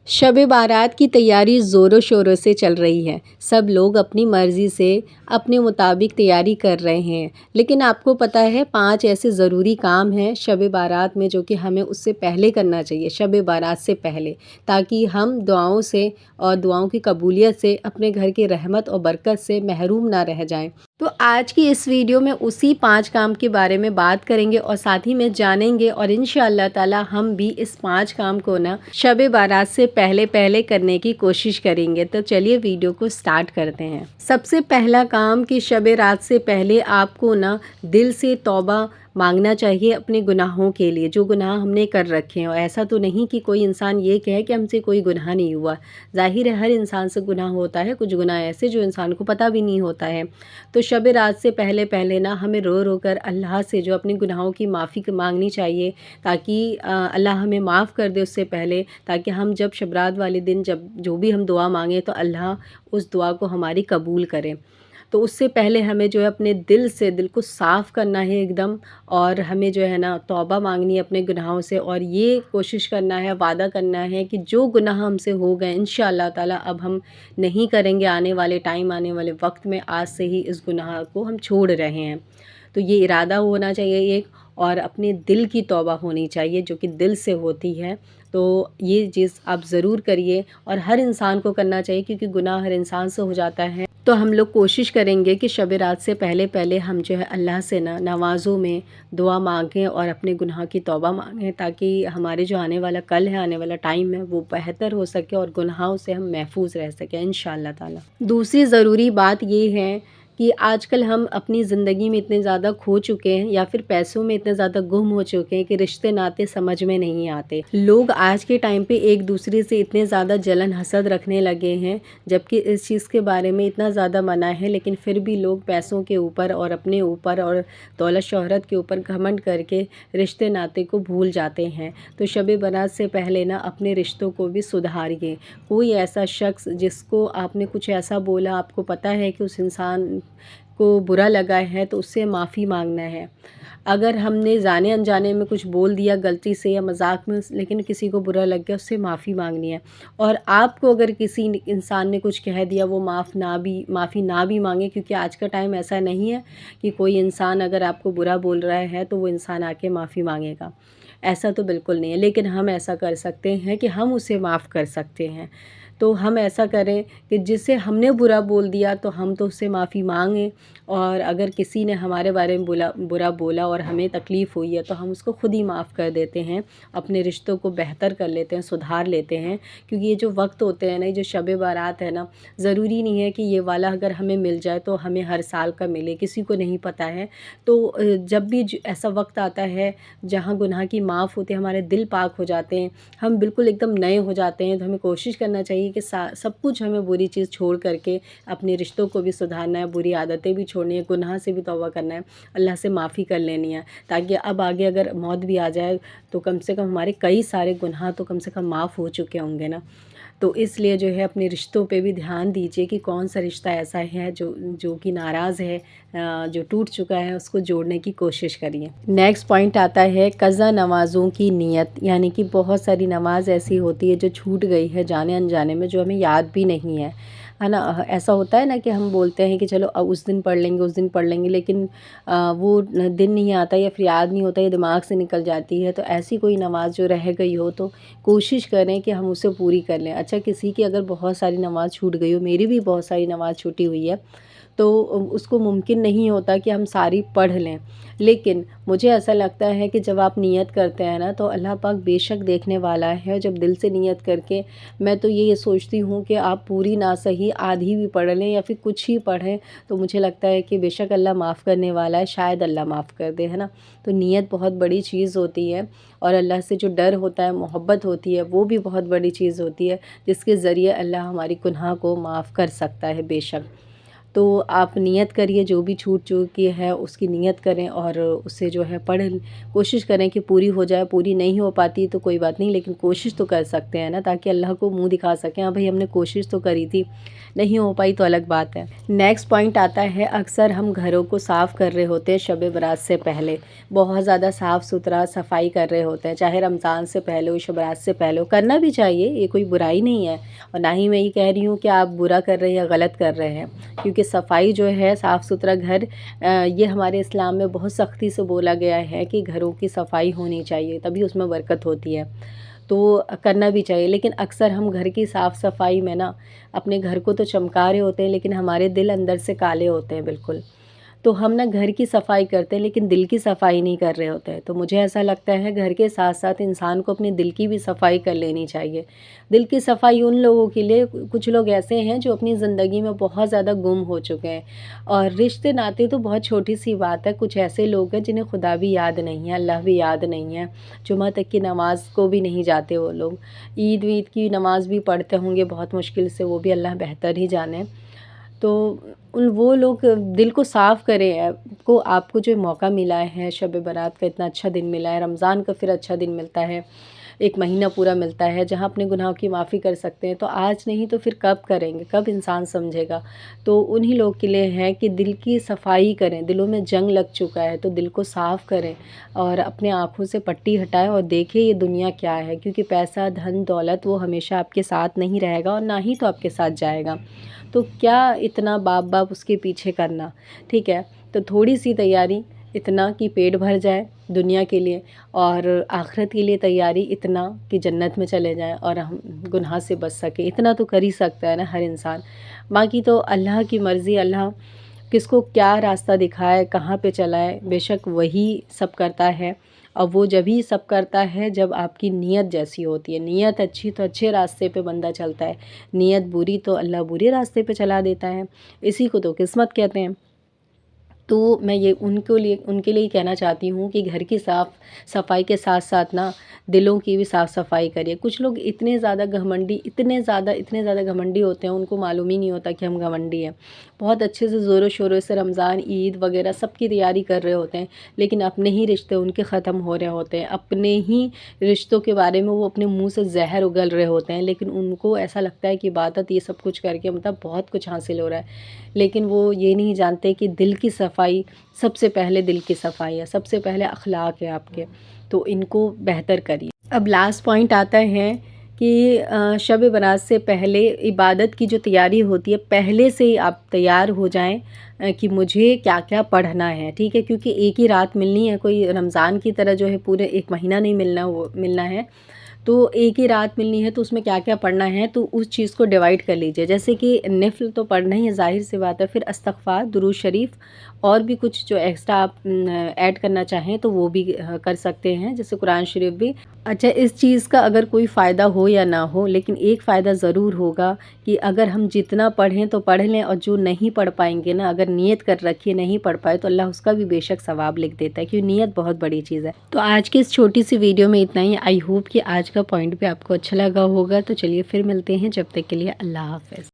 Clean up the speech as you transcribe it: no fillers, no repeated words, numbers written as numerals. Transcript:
शब बारात की तैयारी ज़ोरों शोरों से चल रही है। सब लोग अपनी मर्ज़ी से अपने मुताबिक तैयारी कर रहे हैं। लेकिन आपको पता है 5 ऐसे ज़रूरी काम हैं शब बारात में जो कि हमें उससे पहले करना चाहिए, शब बारात से पहले, ताकि हम दुआओं से और दुआओं की कबूलियत से अपने घर की रहमत और बरकत से महरूम ना रह जाएं। तो आज की इस वीडियो में उसी 5 काम के बारे में बात करेंगे और साथ ही में जानेंगे, और इंशाअल्लाह ताला हम भी इस 5 काम को ना शब बारात से पहले पहले करने की कोशिश करेंगे। तो चलिए वीडियो को स्टार्ट करते हैं। सबसे पहला काम कि शब रात से पहले आपको ना दिल से तौबा मांगना चाहिए अपने गुनाहों के लिए, जो गुनाह हमने कर रखे हैं। और ऐसा तो नहीं कि कोई इंसान ये कहे कि हमसे कोई गुनाह नहीं हुआ। ज़ाहिर है हर इंसान से गुनाह होता है, कुछ गुनाह ऐसे जो इंसान को पता भी नहीं होता है। तो शब रात से पहले पहले ना हमें रो रो कर अल्लाह से जो अपने गुनाहों की माफ़ी मांगनी चाहिए, ताकि अल्लाह हमें माफ़ कर दे उससे पहले, ताकि हम जब शब रात वाले दिन जब जो भी हम दुआ मांगें तो अल्लाह उस दुआ को हमारी कबूल करे। तो उससे पहले हमें जो है अपने दिल से, दिल को साफ़ करना है एकदम, और हमें जो है ना तौबा मांगनी है अपने गुनाहों से, और ये कोशिश करना है, वादा करना है कि जो गुनाह हमसे हो गए इंशाअल्लाह ताला अब हम नहीं करेंगे। आने वाले टाइम, आने वाले वक्त में आज से ही इस गुनाह को हम छोड़ रहे हैं। तो ये इरादा होना चाहिए एक, और अपने दिल की तौबा होनी चाहिए जो कि दिल से होती है। तो ये चीज़ आप ज़रूर करिए, और हर इंसान को करना चाहिए क्योंकि गुनाह हर इंसान से हो जाता है। तो हम लोग कोशिश करेंगे कि शब रात से पहले पहले हम जो है अल्लाह से ना नमाज़ों में दुआ मांगें और अपने गुनाह की तौबा मांगें, ताकि हमारे जो आने वाला कल है, आने वाला टाइम है, वो बेहतर हो सके और गुनाहों से हम महफूज रह सकें इंशाअल्लाह ताला। दूसरी ज़रूरी बात ये है कि आजकल हम अपनी ज़िंदगी में इतने ज़्यादा खो चुके हैं, या फिर पैसों में इतने ज़्यादा गुम हो चुके हैं कि रिश्ते नाते समझ में नहीं आते। लोग आज के टाइम पे एक दूसरे से इतने ज़्यादा जलन हसद रखने लगे हैं, जबकि इस चीज़ के बारे में इतना ज़्यादा मना है, लेकिन फिर भी लोग पैसों के ऊपर और अपने ऊपर और दौलत शोहरत के ऊपर घमंड करके रिश्ते नाते को भूल जाते हैं। तो शब बारात से पहले ना अपने रिश्तों को भी सुधारिए। कोई ऐसा शख्स जिसको आपने कुछ ऐसा बोला, आपको पता है कि उस इंसान को बुरा लगा है, तो उससे माफ़ी मांगना है। अगर हमने जाने अनजाने में कुछ बोल दिया गलती से या मजाक में, लेकिन किसी को बुरा लग गया, उससे माफ़ी मांगनी है। और आपको अगर किसी इंसान ने कुछ कह दिया, वो माफ़ी ना भी मांगे, क्योंकि आज का टाइम ऐसा नहीं है कि कोई इंसान अगर आपको बुरा बोल रहा है तो वो इंसान आके माफ़ी मांगेगा। ऐसा तो बिल्कुल नहीं है, लेकिन हम ऐसा कर सकते हैं कि हम उसे माफ़ कर सकते हैं। तो हम ऐसा करें कि जिसे हमने बुरा बोल दिया तो हम तो उससे माफ़ी मांगें, और अगर किसी ने हमारे बारे में बुरा बोला और हमें तकलीफ़ हुई है तो हम उसको खुद ही माफ़ कर देते हैं, अपने रिश्तों को बेहतर कर लेते हैं, सुधार लेते हैं। क्योंकि ये जो वक्त होते हैं ना, ये जो शब बारात है ना, ज़रूरी नहीं है कि ये वाला अगर हमें मिल जाए तो हमें हर साल का मिले, किसी को नहीं पता है। तो जब भी ऐसा वक्त आता है जहाँ गुनाह की माफ़ होती है, हमारे दिल पाक हो जाते हैं, हम बिल्कुल एकदम नए हो जाते हैं, तो हमें कोशिश करना चाहिए कि सब कुछ हमें बुरी चीज़ छोड़ करके अपने रिश्तों को भी सुधारना है, बुरी आदतें भी छोड़नी है, गुनाह से भी तौबा करना है, अल्लाह से माफ़ी कर लेनी है, ताकि अब आगे अगर मौत भी आ जाए तो कम से कम हमारे कई सारे गुनाह तो कम से कम माफ़ हो चुके होंगे ना। तो इसलिए जो है अपने रिश्तों पे भी ध्यान दीजिए कि कौन सा रिश्ता ऐसा है जो जो कि नाराज़ है, जो टूट चुका है, उसको जोड़ने की कोशिश करिए। नेक्स्ट पॉइंट आता है क़ज़ा नमाज़ों की नीयत, यानी कि बहुत सारी नमाज ऐसी होती है जो छूट गई है जाने अनजाने में, जो हमें याद भी नहीं है ना। ऐसा होता है ना कि हम बोलते हैं कि चलो अब उस दिन पढ़ लेंगे, उस दिन पढ़ लेंगे, लेकिन वो दिन नहीं आता या फिर याद नहीं होता, या दिमाग से निकल जाती है। तो ऐसी कोई नमाज जो रह गई हो तो कोशिश करें कि हम उसे पूरी कर लें। अच्छा, किसी की अगर बहुत सारी नमाज़ छूट गई हो, मेरी भी बहुत सारी नमाज़ छूटी हुई है, तो उसको मुमकिन नहीं होता कि हम सारी पढ़ लें। लेकिन मुझे ऐसा लगता है कि जब आप नियत करते हैं ना, तो अल्लाह पाक बेशक देखने वाला है। जब दिल से नियत करके, मैं तो ये सोचती हूँ कि आप पूरी ना सही आधी भी पढ़ लें या फिर कुछ ही पढ़ें, तो मुझे लगता है कि बेशक अल्लाह माफ़ करने वाला है, शायद अल्लाह माफ़ कर दे, है ना। तो नियत बहुत बड़ी चीज़ होती है, और अल्लाह से जो डर होता है, मोहब्बत होती है, वो भी बहुत बड़ी चीज़ होती है, जिसके ज़रिए अल्लाह हमारी गुनाह को माफ़ कर सकता है बेशक। تو آپ نیت کریے، جو بھی چھوٹ چکی ہے اس کی نیت کریں اور اسے جو ہے کوشش کریں کہ پوری ہو جائے۔ پوری نہیں ہو پاتی تو کوئی بات نہیں، لیکن کوشش تو کر سکتے ہیں نا، تاکہ اللہ کو منہ دکھا سکیں، ہاں بھئی ہم نے کوشش تو کری تھی، نہیں ہو پائی تو الگ بات ہے۔ نیکسٹ پوائنٹ آتا ہے، اکثر ہم گھروں کو صاف کر رہے ہوتے ہیں شب برات سے پہلے، بہت زیادہ صاف ستھرا صفائی کر رہے ہوتے ہیں، چاہے رمضان سے پہلے ہو، شب برات سے پہلے ہو، کرنا بھی چاہیے، یہ کوئی برائی نہیں ہے، اور نہ ہی میں یہ کہہ رہی ہوں کہ آپ برا کر رہے ہیں یا غلط کر رہے ہیں، کیونکہ صفائی جو ہے، صاف ستھرا گھر، یہ ہمارے اسلام میں بہت سختی سے بولا گیا ہے کہ گھروں کی صفائی ہونی چاہیے، تبھی اس میں برکت ہوتی ہے، تو کرنا بھی چاہیے۔ لیکن اکثر ہم گھر کی صاف صفائی میں نا اپنے گھر کو تو چمکا رہے ہوتے ہیں، لیکن ہمارے دل اندر سے کالے ہوتے ہیں بالکل، تو ہم نا گھر کی صفائی کرتے ہیں لیکن دل کی صفائی نہیں کر رہے ہوتے ہیں۔ تو مجھے ایسا لگتا ہے گھر کے ساتھ ساتھ انسان کو اپنے دل کی بھی صفائی کر لینی چاہیے۔ دل کی صفائی ان لوگوں کے لیے، کچھ لوگ ایسے ہیں جو اپنی زندگی میں بہت زیادہ گم ہو چکے ہیں، اور رشتے ناتے تو بہت چھوٹی سی بات ہے، کچھ ایسے لوگ ہیں جنہیں خدا بھی یاد نہیں ہے، اللہ بھی یاد نہیں ہے، جمعہ تک کی نماز کو بھی نہیں جاتے وہ لوگ، عید وید کی نماز بھی پڑھتے ہوں گے بہت مشکل سے، وہ بھی اللہ بہتر ہی جانے۔ تو وہ لوگ دل کو صاف کریں، آپ کو جو موقع ملا ہے، شب برات کا اتنا اچھا دن ملا ہے، رمضان کا پھر اچھا دن ملتا ہے، ایک مہینہ پورا ملتا ہے جہاں اپنے گناہوں کی معافی کر سکتے ہیں، تو آج نہیں تو پھر کب کریں گے، کب انسان سمجھے گا؟ تو انہی لوگ کے لیے ہے کہ دل کی صفائی کریں، دلوں میں جنگ لگ چکا ہے تو دل کو صاف کریں، اور اپنے آنکھوں سے پٹی ہٹائیں اور دیکھیں یہ دنیا کیا ہے، کیونکہ پیسہ، دھن، دولت وہ ہمیشہ آپ کے ساتھ نہیں رہے گا، اور نہ ہی تو آپ کے ساتھ جائے گا، تو کیا اتنا باپ اس کے پیچھے کرنا، ٹھیک ہے؟ تو تھوڑی سی تیاری، اتنا کہ پیٹ بھر جائے دنیا کے لیے، اور آخرت کے لیے تیاری اتنا کہ جنت میں چلے جائیں اور ہم گناہ سے بچ سکیں، اتنا تو کر ہی سکتا ہے نا ہر انسان۔ باقی تو اللہ کی مرضی، اللہ کس کو کیا راستہ دکھائے، کہاں پہ چلائے، بے شک وہی سب کرتا ہے، اور وہ جبھی سب کرتا ہے جب آپ کی نیت جیسی ہوتی ہے، نیت اچھی تو اچھے راستے پہ بندہ چلتا ہے، نیت بری تو اللہ برے راستے پہ چلا دیتا ہے، اسی کو تو قسمت کہتے ہیں۔ تو میں یہ ان کے لیے کہنا چاہتی ہوں کہ گھر کی صاف صفائی کے ساتھ ساتھ نا دلوں کی بھی صاف صفائی کریے۔ کچھ لوگ اتنے زیادہ گھمنڈی ہوتے ہیں، ان کو معلوم ہی نہیں ہوتا کہ ہم گھمنڈی ہیں، بہت اچھے سے زور و شوروں سے رمضان، عید وغیرہ سب کی تیاری کر رہے ہوتے ہیں، لیکن اپنے ہی رشتے ان کے ختم ہو رہے ہوتے ہیں، اپنے ہی رشتوں کے بارے میں وہ اپنے منہ سے زہر اگل رہے ہوتے ہیں، لیکن ان کو ایسا لگتا ہے کہ عبادت یہ سب کچھ کر کے مطلب بہت کچھ حاصل ہو رہا ہے، لیکن وہ یہ نہیں جانتے کہ دل کی صفائی سب سے پہلے، دل کی صفائی ہے، سب سے پہلے اخلاق ہے آپ کے، تو ان کو بہتر کریے۔ اب لاسٹ پوائنٹ آتا ہے کہ شب برات سے پہلے عبادت کی جو تیاری ہوتی ہے، پہلے سے ہی آپ تیار ہو جائیں کہ مجھے کیا کیا پڑھنا ہے، ٹھیک ہے؟ کیونکہ ایک ہی رات ملنی ہے، کوئی رمضان کی طرح جو ہے پورے ایک مہینہ نہیں ملنا ہے، تو ایک ہی رات ملنی ہے، تو اس میں کیا کیا پڑھنا ہے، تو اس چیز کو ڈیوائڈ کر لیجئے، جیسے کہ نفل تو پڑھنا ہی ہے، ظاہر سی بات ہے، پھر استغفار، درود شریف، اور بھی کچھ جو ایکسٹرا آپ ایڈ کرنا چاہیں تو وہ بھی کر سکتے ہیں، جیسے قرآن شریف بھی۔ اچھا، اس چیز کا اگر کوئی فائدہ ہو یا نہ ہو، لیکن ایک فائدہ ضرور ہوگا کہ اگر ہم جتنا پڑھیں تو پڑھ لیں، اور جو نہیں پڑھ پائیں گے نا، اگر نیت کر رکھی ہے نہیں پڑھ پائے، تو اللہ اس کا بھی بے شک ثواب لکھ دیتا ہے، کیونکہ نیت بہت بڑی چیز ہے۔ تو آج کی اس چھوٹی سی ویڈیو میں اتنا ہی، آئی ہوپ کہ آج کا پوائنٹ بھی آپ کو اچھا لگا ہوگا، تو چلیے پھر ملتے ہیں، جب تک کے لیے اللہ حافظ۔